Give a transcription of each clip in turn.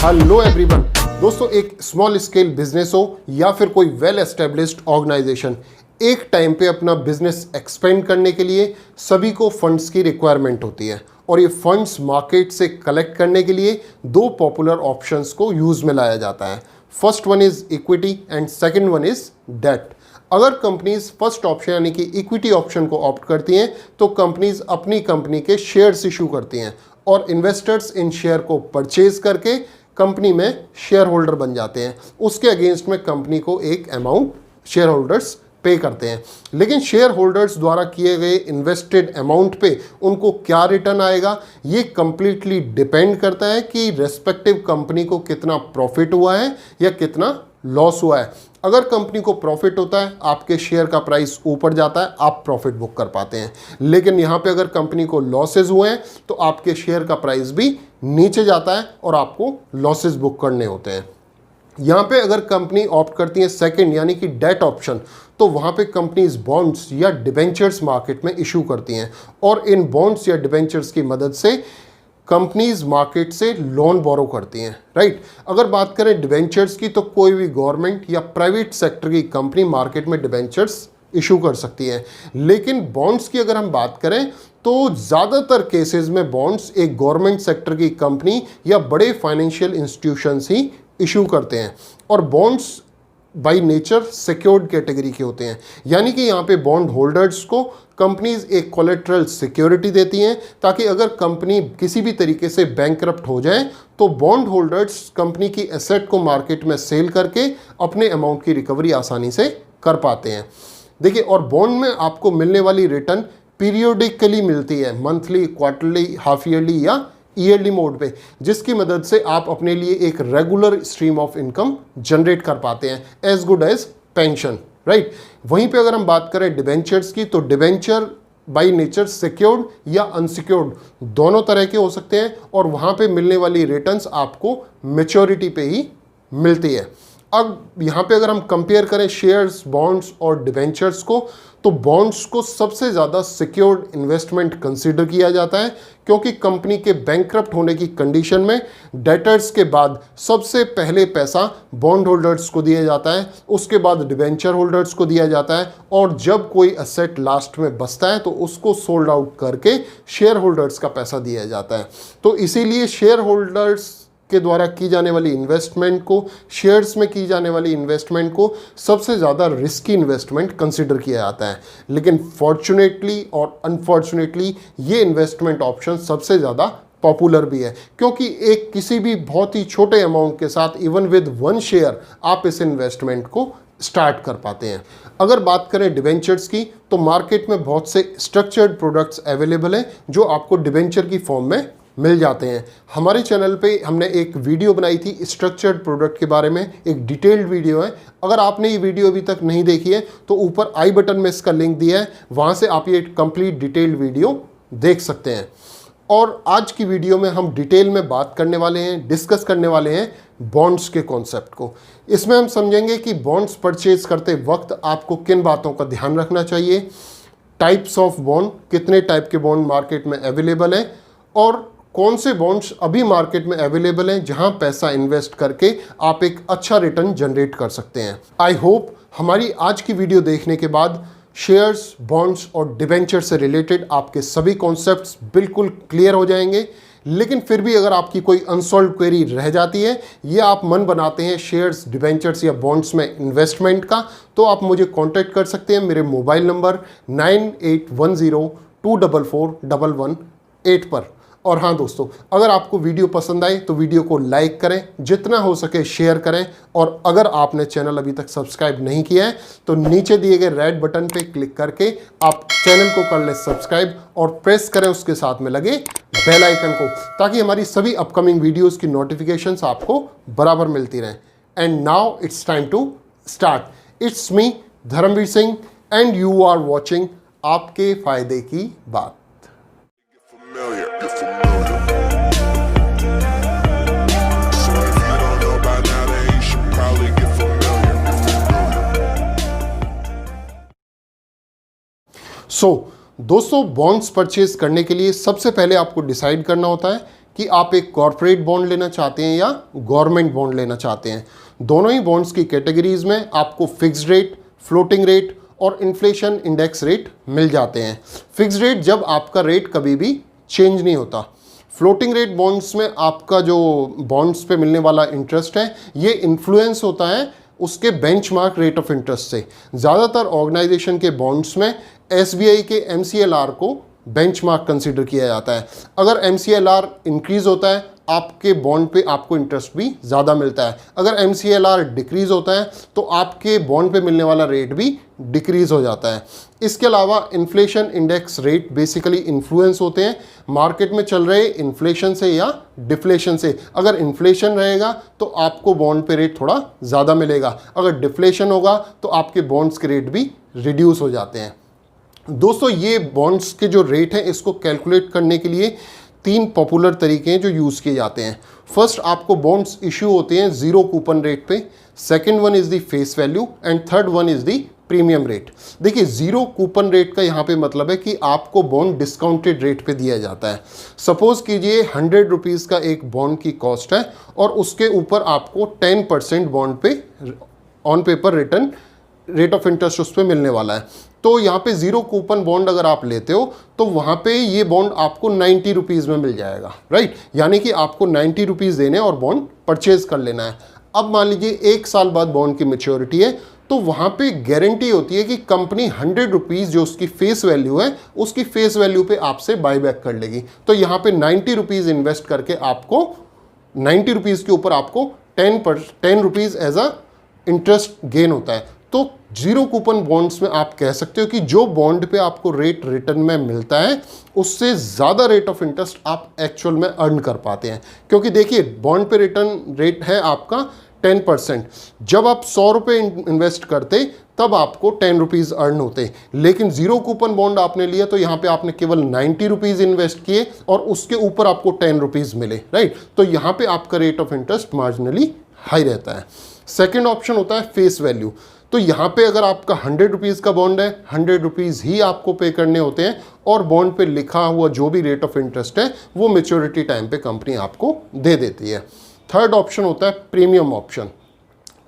Hello everyone. दोस्तों, एक small scale business हो या फिर कोई वेल एस्टेब्लिश्ड ऑर्गेनाइजेशन, एक टाइम पे अपना बिजनेस एक्सपेंड करने के लिए सभी को फंड्स की रिक्वायरमेंट होती है और ये फंड्स मार्केट से कलेक्ट करने के लिए दो पॉपुलर ऑप्शंस को यूज़ में लाया जाता है। First one is equity and second one is debt. अगर कंपनीज फर्स्ट ऑप्शन यानी कि इक्विटी ऑप्शन को ऑप्ट करती हैं तो कंपनीज अपनी कंपनी के शेयर्स इशू करती हैं और इन्वेस्टर्स इन शेयर को परचेज करके कंपनी में शेयर होल्डर बन जाते हैं। उसके अगेंस्ट में कंपनी को एक अमाउंट शेयर होल्डर्स पे करते हैं। लेकिन शेयर होल्डर्स द्वारा किए गए इन्वेस्टेड अमाउंट पे उनको क्या रिटर्न आएगा, ये कंप्लीटली डिपेंड करता है कि रेस्पेक्टिव कंपनी को कितना प्रॉफिट हुआ है या कितना लॉस हुआ है। अगर कंपनी को प्रॉफिट होता है, आपके शेयर का प्राइस ऊपर जाता है, आप प्रॉफिट बुक कर पाते हैं। लेकिन यहाँ पे अगर कंपनी को लॉसेज हुए हैं तो आपके शेयर का प्राइस भी नीचे जाता है और आपको लॉसेज बुक करने होते हैं। यहाँ पे अगर कंपनी ऑप्ट करती है सेकंड यानी कि डेट ऑप्शन, तो वहाँ पे कंपनीज बॉन्ड्स या डिबेंचर्स मार्केट में इशू करती हैं और इन बॉन्ड्स या डिबेंचर्स की मदद से कंपनीज मार्केट से लोन बोरो करती हैं, राइट। अगर बात करें डिबेंचर्स की, तो कोई भी गवर्नमेंट या प्राइवेट सेक्टर की कंपनी मार्केट में डिबेंचर्स इशू कर सकती है। लेकिन बॉन्ड्स की अगर हम बात करें तो ज़्यादातर केसेस में बॉन्ड्स एक गवर्नमेंट सेक्टर की कंपनी या बड़े फाइनेंशियल इंस्टीट्यूशंस ही इशू करते हैं और bonds bye nature secured category के होते हैं। यानी कि यहाँ पे बॉन्ड होल्डर्स को कंपनीज एक कोलेट्रल सिक्योरिटी देती हैं ताकि अगर कंपनी किसी भी तरीके से बैंकरप्ट हो जाए तो बॉन्ड होल्डर्स कंपनी की एसेट को मार्केट में सेल करके अपने अमाउंट की रिकवरी आसानी से कर पाते हैं। देखिए, और बॉन्ड में आपको मिलने वाली रिटर्न पीरियोडिकली मिलती है, मंथली, क्वार्टरली, हाफ ईयरली या ईयरली मोड पे, जिसकी मदद से आप अपने लिए एक regular stream of income generate कर पाते हैं, as good as pension, right. वहीं पे अगर हम बात करें डिबेंचर्स की, तो डिबेंचर बाय नेचर सिक्योर्ड या अनसिक्योर्ड दोनों तरह के हो सकते हैं और वहाँ पे मिलने वाली रिटर्न्स आपको मैच्योरिटी पे ही मिलती है। अब यहाँ पे अगर हम कंपेयर करें शेयर्स, बॉन्ड्स और डिबेंचर्स को, तो बॉन्ड्स को सबसे ज़्यादा सिक्योर्ड इन्वेस्टमेंट कंसीडर किया जाता है क्योंकि कंपनी के बैंकरप्ट होने की कंडीशन में डेटर्स के बाद सबसे पहले पैसा बॉन्ड होल्डर्स को दिया जाता है, उसके बाद डिबेंचर होल्डर्स को दिया जाता है और जब कोई एसेट लास्ट में बचता है तो उसको सोल्ड आउट करके शेयर होल्डर्स का पैसा दिया जाता है। तो इसीलिए शेयर होल्डर्स के द्वारा की जाने वाली इन्वेस्टमेंट को, शेयर्स में की जाने वाली इन्वेस्टमेंट को सबसे ज़्यादा रिस्की इन्वेस्टमेंट कंसिडर किया जाता है। लेकिन फॉर्चुनेटली और अनफॉर्चुनेटली ये इन्वेस्टमेंट ऑप्शन सबसे ज़्यादा पॉपुलर भी है क्योंकि एक किसी भी बहुत ही छोटे अमाउंट के साथ, इवन विद वन शेयर, आप इस इन्वेस्टमेंट को स्टार्ट कर पाते हैं। अगर बात करें डिबेंचर्स की, तो मार्केट में बहुत से स्ट्रक्चर्ड प्रोडक्ट्स अवेलेबल हैं जो आपको डिबेंचर की फॉर्म में मिल जाते हैं। हमारे चैनल पे हमने एक वीडियो बनाई थी स्ट्रक्चर्ड प्रोडक्ट के बारे में, एक डिटेल्ड वीडियो है। अगर आपने ये वीडियो अभी तक नहीं देखी है तो ऊपर आई बटन में इसका लिंक दिया है, वहाँ से आप ये कंप्लीट डिटेल्ड वीडियो देख सकते हैं। और आज की वीडियो में हम डिटेल में बात करने वाले हैं, डिस्कस करने वाले हैं बॉन्ड्स के कॉन्सेप्ट को। इसमें हम समझेंगे कि बॉन्ड्स परचेज करते वक्त आपको किन बातों का ध्यान रखना चाहिए, टाइप्स ऑफ बॉन्ड, कितने टाइप के बॉन्ड मार्केट में अवेलेबल हैं और कौन से बॉन्ड्स अभी मार्केट में अवेलेबल हैं जहां पैसा इन्वेस्ट करके आप एक अच्छा रिटर्न जनरेट कर सकते हैं। आई होप हमारी आज की वीडियो देखने के बाद शेयर्स, बॉन्ड्स और डिबेंचर से रिलेटेड आपके सभी कॉन्सेप्ट्स बिल्कुल क्लियर हो जाएंगे। लेकिन फिर भी अगर आपकी कोई अनसॉल्व क्वेरी रह जाती है या आप मन बनाते हैं शेयर्स, डिबेंचर्स या बॉन्ड्स में इन्वेस्टमेंट का, तो आप मुझे कॉन्टैक्ट कर सकते हैं मेरे मोबाइल नंबर 9810244118 पर। और हाँ दोस्तों, अगर आपको वीडियो पसंद आए तो वीडियो को लाइक करें, जितना हो सके शेयर करें और अगर आपने चैनल अभी तक सब्सक्राइब नहीं किया है तो नीचे दिए गए रेड बटन पे क्लिक करके आप चैनल को कर लें सब्सक्राइब और प्रेस करें उसके साथ में लगे बेल आइकन को, ताकि हमारी सभी अपकमिंग वीडियोज़ की नोटिफिकेशंस आपको बराबर मिलती रहें। And now it's time to start. It's me Dharmveer Singh and you are watching आपके फायदे की बात। दोस्तों, बॉन्ड्स परचेज करने के लिए सबसे पहले आपको डिसाइड करना होता है कि आप एक कॉर्पोरेट बॉन्ड लेना चाहते हैं या गवर्नमेंट बॉन्ड लेना चाहते हैं। दोनों ही बॉन्ड्स की कैटेगरीज में आपको फिक्स्ड रेट, फ्लोटिंग रेट और इन्फ्लेशन इंडेक्स रेट मिल जाते हैं। फिक्स्ड रेट जब आपका रेट कभी भी चेंज नहीं होता। फ्लोटिंग रेट बॉन्ड्स में आपका जो बॉन्ड्स पे मिलने वाला इंटरेस्ट है ये इन्फ्लुएंस होता है उसके बेंचमार्क रेट ऑफ इंटरेस्ट से। ज़्यादातर ऑर्गेनाइजेशन के बॉन्ड्स में एसबीआई के MCLR को बेंचमार्क कंसीडर किया जाता है। अगर MCLR इंक्रीज होता है आपके बॉन्ड पे आपको इंटरेस्ट भी ज़्यादा मिलता है। अगर MCLR डिक्रीज होता है तो आपके बॉन्ड पे मिलने वाला रेट भी डिक्रीज हो जाता है। इसके अलावा inflation index rate basically influence होते हैं मार्केट में चल रहे इन्फ्लेशन से या डिफ्लेशन से। अगर इन्फ्लेशन रहेगा तो आपको बॉन्ड पे रेट थोड़ा ज़्यादा मिलेगा, अगर डिफ्लेशन होगा तो आपके बॉन्ड्स के रेट भी रिड्यूस हो जाते हैं। दोस्तों ये बॉन्ड्स के जो रेट हैं इसको कैलकुलेट करने के लिए 3 पॉपुलर तरीके हैं जो यूज़ किए जाते हैं। फर्स्ट, आपको बॉन्ड्स इशू होते हैं 0 कूपन रेट पे। Second one is the face value and third one is the premium rate. देखिए 0 कूपन रेट का यहाँ पे मतलब है कि आपको बॉन्ड डिस्काउंटेड रेट पे दिया जाता है। सपोज कीजिए 100 रुपीज़ का एक बॉन्ड की कॉस्ट है और उसके ऊपर आपको 10% बॉन्ड पे on paper return rate of interest उस पर मिलने वाला है। तो यहाँ पे 0 कूपन बॉन्ड अगर आप लेते हो तो वहाँ पे ये बॉन्ड आपको 90 रुपीज़ में मिल जाएगा, राइट। यानी कि आपको 90 रुपीज़ देने और बॉन्ड परचेज कर लेना है। अब मान लीजिए 1 साल बाद बॉन्ड की मैच्योरिटी है तो वहाँ पे गारंटी होती है कि कंपनी 100 रुपीज़ जो उसकी फेस वैल्यू है उसकी फेस वैल्यू पे आपसे बाई बैक कर लेगी। तो यहाँ पे 90 रुपीज़ इन्वेस्ट करके आपको 90 रुपीज़ के ऊपर आपको 10 rupees as a interest gain होता है। तो 0 कूपन बॉन्ड्स में आप कह सकते हो कि जो बॉन्ड पे आपको रेट रिटर्न में मिलता है उससे ज़्यादा रेट ऑफ इंटरेस्ट आप एक्चुअल में अर्न कर पाते हैं। क्योंकि देखिए बॉन्ड पे रिटर्न रेट है आपका 10%। जब आप 100 रुपये इन्वेस्ट करते तब आपको 10 रुपीज़ अर्न होते, लेकिन 0 कूपन बॉन्ड आपने लिया तो यहाँ पे आपने केवल 90 रुपीज़ इन्वेस्ट किए और उसके ऊपर आपको 10 रुपीज़ मिले, राइट। तो यहाँ पे आपका rate of interest marginally high रहता है। सेकेंड ऑप्शन होता है फेस वैल्यू। तो यहाँ पे अगर आपका 100 रुपीज़ का बॉन्ड है 100 रुपीज़ ही आपको पे करने होते हैं और बॉन्ड पे लिखा हुआ जो भी रेट ऑफ इंटरेस्ट है वो मैच्योरिटी टाइम पे कंपनी आपको दे देती है। थर्ड ऑप्शन होता है प्रीमियम ऑप्शन।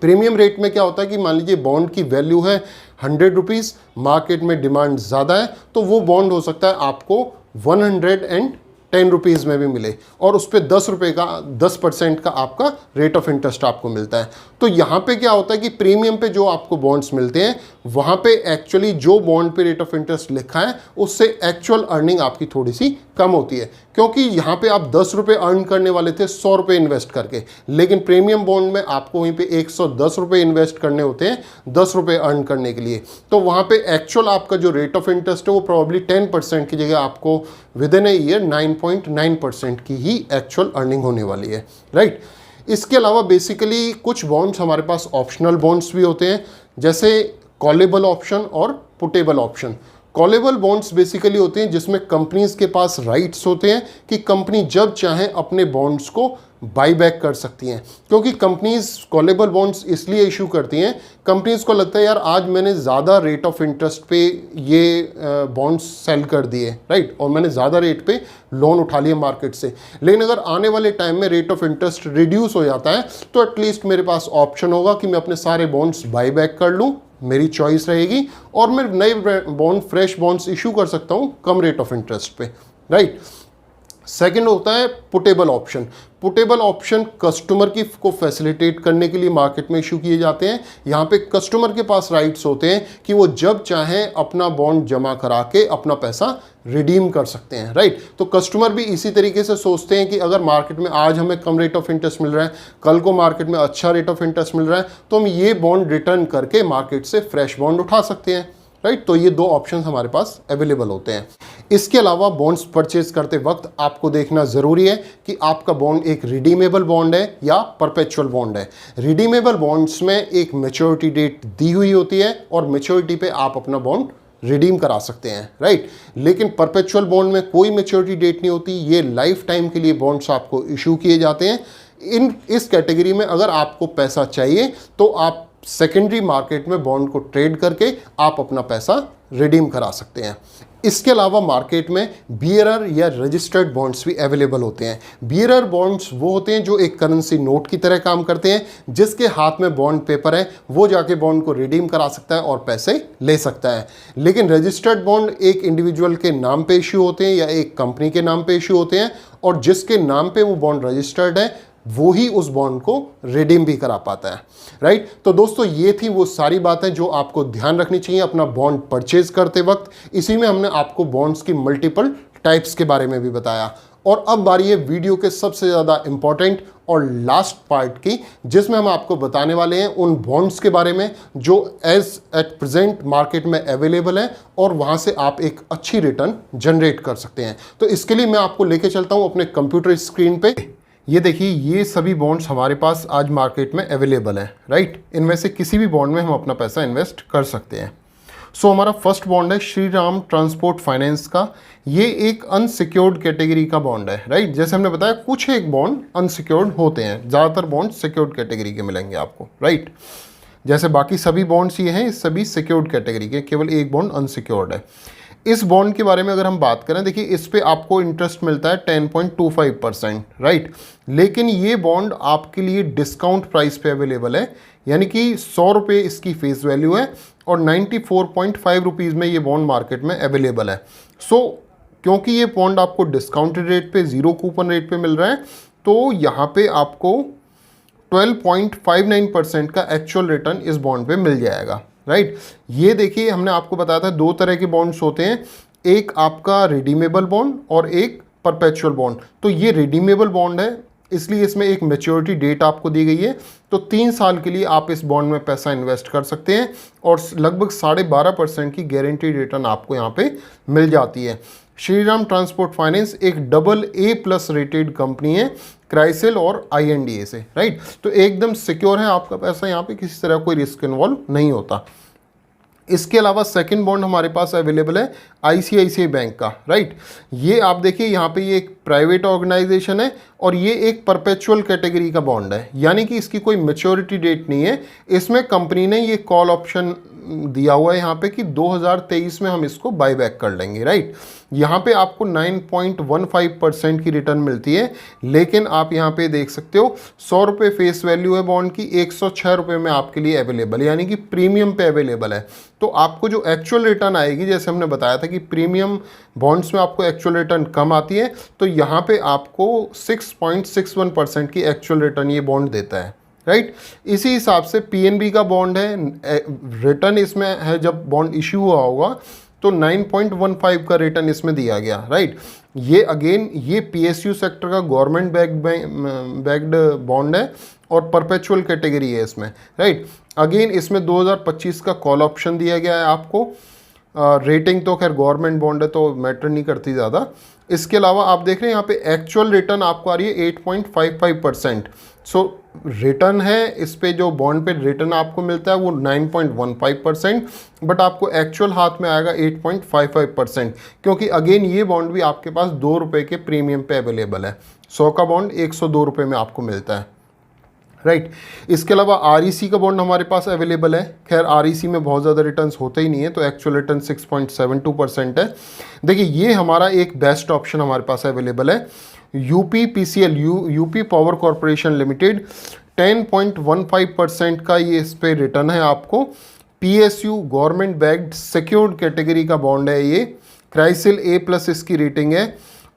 प्रीमियम रेट में क्या होता है कि मान लीजिए बॉन्ड की वैल्यू है 100 रुपीज़, मार्केट में डिमांड ज़्यादा है तो वो बॉन्ड हो सकता है आपको 110 रुपीज़ में भी मिले और उस पर 10 रुपये का 10% का आपका रेट ऑफ इंटरेस्ट आपको मिलता है। तो यहाँ पे क्या होता है कि प्रीमियम पे जो आपको बॉन्ड्स मिलते हैं वहाँ पे एक्चुअली जो बॉन्ड पे रेट ऑफ इंटरेस्ट लिखा है उससे एक्चुअल अर्निंग आपकी थोड़ी सी कम होती है, क्योंकि यहाँ पे आप 10 रुपये अर्न करने वाले थे 100 रुपये इन्वेस्ट करके, लेकिन प्रीमियम बॉन्ड में आपको वहीं पे 110 रुपये इन्वेस्ट करने होते हैं 10 रुपये अर्न करने के लिए। तो वहाँ पे एक्चुअल आपका जो रेट ऑफ इंटरेस्ट है वो प्रॉब्ली 10% की जगह आपको विद इन ए ईयर 9.9% की ही एक्चुअल अर्निंग होने वाली है, राइट। इसके अलावा बेसिकली कुछ बॉन्ड्स हमारे पास ऑप्शनल बॉन्ड्स भी होते हैं, जैसे कॉलेबल ऑप्शन और puttable option. Callable bonds basically होते हैं जिसमें कंपनीज के पास राइट्स होते हैं कि कंपनी जब चाहे अपने बॉन्ड्स को बाई बैक कर सकती हैं, क्योंकि कंपनीज कॉलेबल बॉन्ड्स इसलिए इशू करती हैं, कंपनीज को लगता है यार आज मैंने ज़्यादा रेट ऑफ इंटरेस्ट पे ये बॉन्ड्स सेल कर दिए, राइट, और मैंने ज़्यादा रेट पे लोन उठा लिया मार्केट से, लेकिन अगर आने वाले टाइम में रेट ऑफ इंटरेस्ट रिड्यूस हो जाता है तो एटलीस्ट मेरे पास ऑप्शन होगा कि मैं अपने सारे बॉन्ड्स बाई बैक कर लूँ, मेरी चॉइस रहेगी और मैं नए बॉन्ड फ्रेश बॉन्ड्स इशू कर सकता हूँ कम रेट ऑफ इंटरेस्ट पे, राइट। सेकंड होता है puttable option. Puttable option customer की को फैसिलिटेट करने के लिए मार्केट में इशू किए जाते हैं। यहाँ पे कस्टमर के पास राइट्स होते हैं कि वो जब चाहें अपना बॉन्ड जमा करा के अपना पैसा रिडीम कर सकते हैं, राइट। तो कस्टमर भी इसी तरीके से सोचते हैं कि अगर मार्केट में आज हमें कम रेट ऑफ इंटरेस्ट मिल रहा है, कल को मार्केट में अच्छा रेट ऑफ इंटरेस्ट मिल रहा है, तो हम ये बॉन्ड रिटर्न करके मार्केट से फ्रेश बॉन्ड उठा सकते हैं, राइट। तो ये 2 ऑप्शन हमारे पास अवेलेबल होते हैं। इसके अलावा बॉन्ड्स परचेज करते वक्त आपको देखना ज़रूरी है कि आपका बॉन्ड एक रिडीमेबल बॉन्ड है या परपेचुअल बॉन्ड है। रिडीमेबल बॉन्ड्स में एक मैच्योरिटी डेट दी हुई होती है और मैच्योरिटी पे आप अपना बॉन्ड रिडीम करा सकते हैं, राइट। लेकिन परपेचुअल बॉन्ड में कोई मैच्योरिटी डेट नहीं होती, ये लाइफ टाइम के लिए बॉन्ड्स आपको इशू किए जाते हैं। इस कैटेगरी में अगर आपको पैसा चाहिए तो आप सेकेंडरी मार्केट में बॉन्ड को ट्रेड करके आप अपना पैसा रिडीम करा सकते हैं। इसके अलावा मार्केट में बियरर या रजिस्टर्ड बॉन्ड्स भी अवेलेबल होते हैं। बियरर बॉन्ड्स वो होते हैं जो एक करेंसी नोट की तरह काम करते हैं, जिसके हाथ में बॉन्ड पेपर है, वो जाके बॉन्ड को रिडीम करा सकता है और पैसे ले सकता है। लेकिन रजिस्टर्ड बॉन्ड एक इंडिविजुअल के नाम पे इश्यू होते हैं या एक कंपनी के नाम पे इश्यू होते हैं, और जिसके नाम पे वो बॉन्ड रजिस्टर्ड है वो ही उस बॉन्ड को रिडीम भी करा पाता है, राइट। तो दोस्तों ये थी वो सारी बातें जो आपको ध्यान रखनी चाहिए अपना बॉन्ड परचेज करते वक्त। इसी में हमने आपको बॉन्ड्स की मल्टीपल टाइप्स के बारे में भी बताया। और अब बारी है वीडियो के सबसे ज़्यादा इंपॉर्टेंट और लास्ट पार्ट की, जिसमें हम आपको बताने वाले हैं उन बॉन्ड्स के बारे में जो एज एट प्रेजेंट मार्केट में अवेलेबल है और वहाँ से आप एक अच्छी रिटर्न जनरेट कर सकते हैं। तो इसके लिए मैं आपको लेके चलता हूँ अपने कंप्यूटर स्क्रीन पे। ये देखिए, ये सभी बॉन्ड्स हमारे पास आज मार्केट में अवेलेबल हैं, राइट। इनमें से किसी भी बॉन्ड में हम अपना पैसा इन्वेस्ट कर सकते हैं। सो हमारा फर्स्ट बॉन्ड है श्रीराम ट्रांसपोर्ट फाइनेंस का। ये एक अनसिक्योर्ड कैटेगरी का बॉन्ड है, राइट। जैसे हमने बताया कुछ एक बॉन्ड अनसिक्योर्ड होते हैं, ज़्यादातर बॉन्ड सिक्योर्ड कैटेगरी के मिलेंगे आपको, राइट। जैसे बाकी सभी बॉन्ड्स ये हैं, सभी सिक्योर्ड कैटेगरी के, केवल एक बॉन्ड अनसिक्योर्ड है। इस बॉन्ड के बारे में अगर हम बात करें, देखिए इस पे आपको इंटरेस्ट मिलता है 10.25%, राइट। लेकिन ये बॉन्ड आपके लिए डिस्काउंट प्राइस पे अवेलेबल है, यानी कि 100 रुपये इसकी फेस वैल्यू है और 94.5 रुपीज़ में ये बॉन्ड मार्केट में अवेलेबल है। सो क्योंकि ये बॉन्ड आपको डिस्काउंटेड रेट पे, ज़ीरो कूपन रेट पे मिल रहा है, तो यहाँ पे आपको 12.59% का एक्चुअल रिटर्न इस बॉन्ड पे मिल जाएगा, राइट। ये देखिए, हमने आपको बताया था दो तरह के बॉन्ड्स होते हैं, एक आपका रिडीमेबल बॉन्ड और एक परपेचुअल बॉन्ड। तो ये रिडीमेबल बॉन्ड है, इसलिए इसमें एक मैच्योरिटी डेट आपको दी गई है। तो 3 साल के लिए आप इस बॉन्ड में पैसा इन्वेस्ट कर सकते हैं और लगभग 12.5% की गारंटीड रिटर्न आपको यहाँ पे मिल जाती है। श्रीराम ट्रांसपोर्ट फाइनेंस एक AA+ रेटेड कंपनी है क्राइसिल और INDA से, राइट। तो एकदम सिक्योर है आपका पैसा, यहाँ पे किसी तरह कोई रिस्क इन्वॉल्व नहीं होता। इसके अलावा सेकंड बॉन्ड हमारे पास अवेलेबल है ICICI बैंक का, राइट। ये आप देखिए, यहाँ पे ये एक प्राइवेट ऑर्गेनाइजेशन है और ये एक परपेचुअल कैटेगरी का बॉन्ड है, यानी कि इसकी कोई मैच्योरिटी डेट नहीं है। इसमें कंपनी ने ये कॉल ऑप्शन दिया हुआ है यहाँ पे कि 2023 में हम इसको बाय बैक कर लेंगे, राइट। यहाँ पे आपको 9.15% की रिटर्न मिलती है, लेकिन आप यहाँ पे देख सकते हो 100 रुपये फेस वैल्यू है बॉन्ड की, 106 रुपये में आपके लिए अवेलेबल है, यानी कि प्रीमियम पे अवेलेबल है। तो आपको जो एक्चुअल रिटर्न आएगी, जैसे हमने बताया था कि प्रीमियम बॉन्ड्स में आपको एक्चुअल रिटर्न कम आती है, तो यहाँ पे आपको 6.61% की एक्चुअल रिटर्न ये बॉन्ड देता है, राइट। इसी हिसाब से PNB का बॉन्ड है, रिटर्न इसमें है जब बॉन्ड इश्यू हुआ होगा तो 9.15 का रिटर्न इसमें दिया गया, राइट। ये अगेन ये PSU सेक्टर का गवर्नमेंट बैक्ड बॉन्ड है और परपेचुअल कैटेगरी है इसमें, राइट। अगेन इसमें 2025 का कॉल ऑप्शन दिया गया है आपको। रेटिंग तो खैर गवर्नमेंट बॉन्ड है तो मैटर नहीं करती ज़्यादा। इसके अलावा आप देख रहे हैं यहाँ पे एक्चुअल रिटर्न आपको आ रही है 8.55%। सो रिटर्न है इस पे, जो बॉन्ड पे रिटर्न आपको मिलता है वो 9.15%, बट आपको एक्चुअल हाथ में आएगा 8.55%, क्योंकि अगेन ये बॉन्ड भी आपके पास 2 रुपये के प्रीमियम पे अवेलेबल है। 100 का बॉन्ड 102 रुपये में आपको मिलता है, राइट। इसके अलावा REC का बॉन्ड हमारे पास अवेलेबल है। खैर REC में बहुत ज़्यादा रिटर्न्स होते ही नहीं है, तो एक्चुअल रिटर्न 6.72% है। देखिए ये हमारा एक बेस्ट ऑप्शन हमारे पास अवेलेबल है, UPPCL UP power corporation limited 10.15% का ये इस पे रिटर्न है आपको। PSU government backed secured category का बॉन्ड है ये, क्राइसिल A+ इसकी रेटिंग है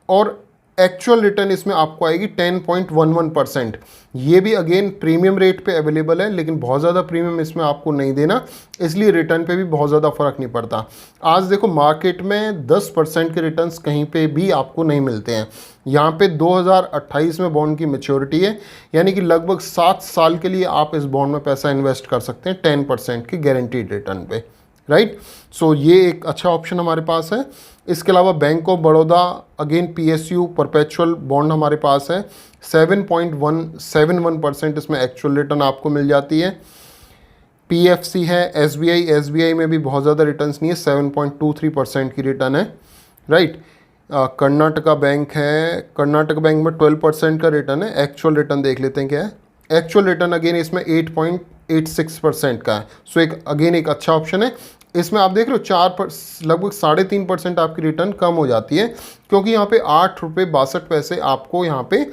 और एक्चुअल रिटर्न इसमें आपको आएगी 10.11%। ये भी अगेन प्रीमियम रेट पे अवेलेबल है, लेकिन बहुत ज़्यादा प्रीमियम इसमें आपको नहीं देना, इसलिए रिटर्न पे भी बहुत ज़्यादा फर्क नहीं पड़ता। आज देखो मार्केट में 10% के रिटर्न्स कहीं पे भी आपको नहीं मिलते हैं। यहाँ पे 2028 में बॉन्ड की मैच्योरिटी है, यानी कि लगभग 7 साल के लिए आप इस बॉन्ड में पैसा इन्वेस्ट कर सकते हैं 10% की गारंटीड रिटर्न पे, राइट। सो ये एक अच्छा ऑप्शन हमारे पास है। इसके अलावा bank of Baroda again PSU perpetual bond हमारे पास है, 7.171% इसमें एक्चुअल रिटर्न आपको मिल जाती है। PFC है, SBI में भी बहुत ज़्यादा रिटर्न्स नहीं है, 7.23% की रिटर्न है, राइट। कर्नाटका बैंक है, कर्नाटका बैंक में 12% का रिटर्न है। एक्चुअल रिटर्न देख लेते हैं क्या है। एक्चुअल रिटर्न अगेन इसमें 8.86% का है। सो एक अगेन एक अच्छा ऑप्शन है। इसमें आप देख रहे हो लगभग 3.5% आपकी रिटर्न कम हो जाती है, क्योंकि यहाँ पे 8 रुपये 62 पैसे आपको यहाँ पे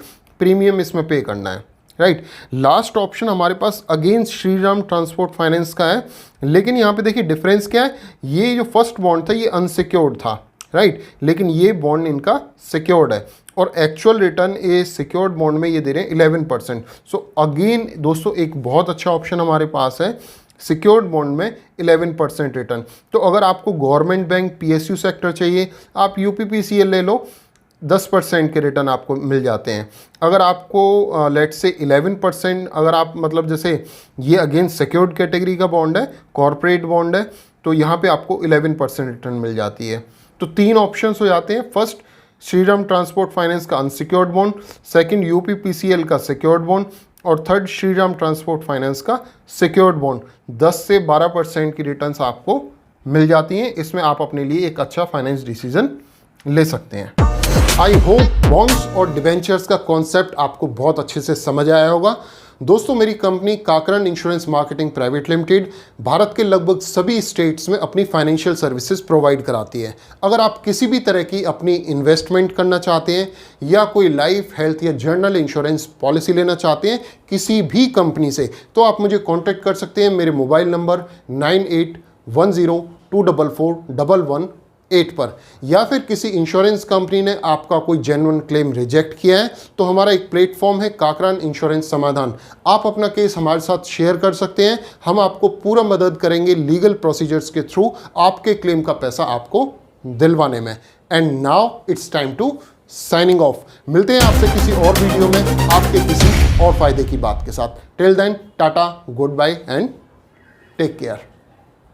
प्रीमियम इसमें पे करना है, राइट। लास्ट ऑप्शन हमारे पास अगेन श्रीराम ट्रांसपोर्ट फाइनेंस का है, लेकिन यहाँ पे देखिए डिफरेंस क्या है, ये जो फर्स्ट बॉन्ड था ये अनसिक्योर्ड था, राइट, लेकिन ये बॉन्ड इनका सिक्योर्ड है और एक्चुअल रिटर्न ये सिक्योर्ड बॉन्ड में ये दे रहे हैं 11%। सो अगेन दोस्तों एक बहुत अच्छा ऑप्शन हमारे पास है, सिक्योर्ड बॉन्ड में 11% रिटर्न। तो अगर आपको गवर्नमेंट बैंक पीएसयू सेक्टर चाहिए, आप यूपीपीसीएल ले लो, 10% के रिटर्न आपको मिल जाते हैं। अगर आपको लेट से 11%, अगर आप मतलब जैसे ये अगेन सिक्योर्ड कैटेगरी का बॉन्ड है, कॉर्पोरेट बॉन्ड है, तो यहाँ पे आपको 11% रिटर्न मिल जाती है। तो 3 ऑप्शंस हो जाते हैं, फर्स्ट श्रीराम ट्रांसपोर्ट फाइनेंस का अनसिक्योर्ड बॉन्ड, सेकंड यूपीपीसीएल का सिक्योर्ड बॉन्ड और थर्ड श्रीराम ट्रांसपोर्ट फाइनेंस का सिक्योर्ड बॉन्ड। 10 से 12% की रिटर्न्स आपको मिल जाती हैं। इसमें आप अपने लिए एक अच्छा फाइनेंस डिसीजन ले सकते हैं। आई होप बॉन्ड्स और डिवेंचर्स का कॉन्सेप्ट आपको बहुत अच्छे से समझ आया होगा। दोस्तों मेरी company Kakran insurance marketing private limited Bharat के लगभग सभी स्टेट्स में अपनी फाइनेंशियल सर्विसेज प्रोवाइड कराती है। अगर आप किसी भी तरह की अपनी इन्वेस्टमेंट करना चाहते हैं या कोई लाइफ, हेल्थ या जनरल इंश्योरेंस पॉलिसी लेना चाहते हैं किसी भी कंपनी से, तो आप मुझे कॉन्टैक्ट कर सकते हैं मेरे मोबाइल नंबर 9810244118 पर, या फिर किसी इंश्योरेंस कंपनी ने आपका कोई जेन्युइन क्लेम रिजेक्ट किया है तो हमारा एक प्लेटफॉर्म है काकरन इंश्योरेंस समाधान। आप अपना केस हमारे साथ शेयर कर सकते हैं, हम आपको पूरा मदद करेंगे लीगल प्रोसीजर्स के थ्रू आपके क्लेम का पैसा आपको दिलवाने में। And now it's time to signing off. मिलते हैं आपसे किसी और वीडियो में आपके किसी और फायदे की बात के साथ। Till then tata, goodbye and take care.